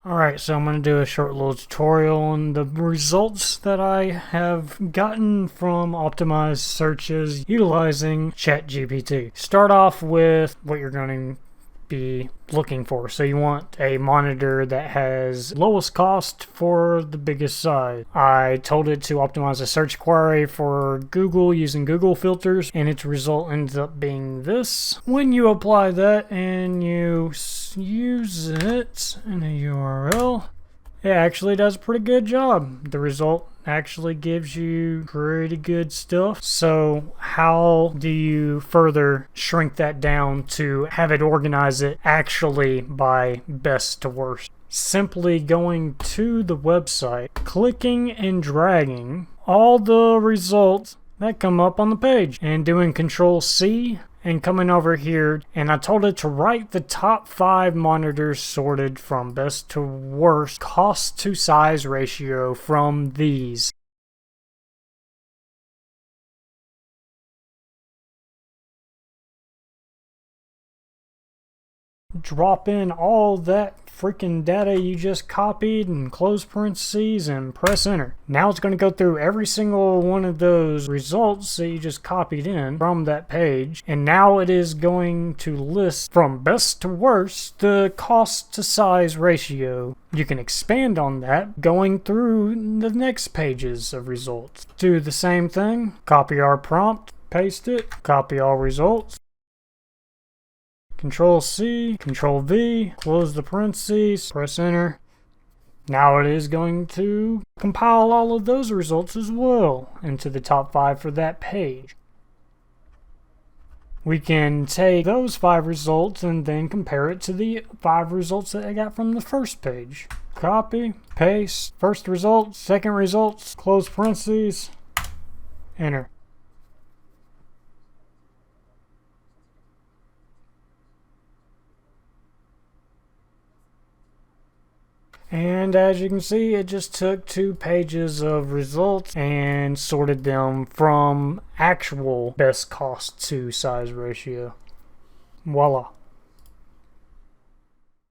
Alright, so I'm going to do a short little tutorial on the results that I have gotten from optimized searches utilizing ChatGPT. Start off with what you're going to be looking for. So you want a monitor that has lowest cost for the biggest size. I told it to optimize a search query for Google using Google filters, and its result ends up being this. When you apply that and you use it in a URL, it actually does a pretty good job. The result actually gives you pretty good stuff. So how do you further shrink that down to have it organize it actually by best to worst? Simply going to the website, clicking and dragging all the results that come up on the page and doing Control-C and coming over here, and I told it to write the top 5 monitors sorted from best to worst cost to size ratio from these. Drop in all that freaking data you just copied and close parentheses and press enter. Now it's going to go through every single one of those results that you just copied in from that page, and now it is going to list from best to worst the cost to size ratio. You can expand on that going through the next pages of results. Do the same thing, copy our prompt, paste it, copy all results. Control-C, Control-V, close the parentheses, press enter. Now it is going to compile all of those results as well into the top 5 for that page. We can take those 5 results and then compare it to the 5 results that I got from the first page. Copy, paste, first results, second results, close parentheses, enter. And as you can see, it just took 2 pages of results and sorted them from actual best cost to size ratio. Voila.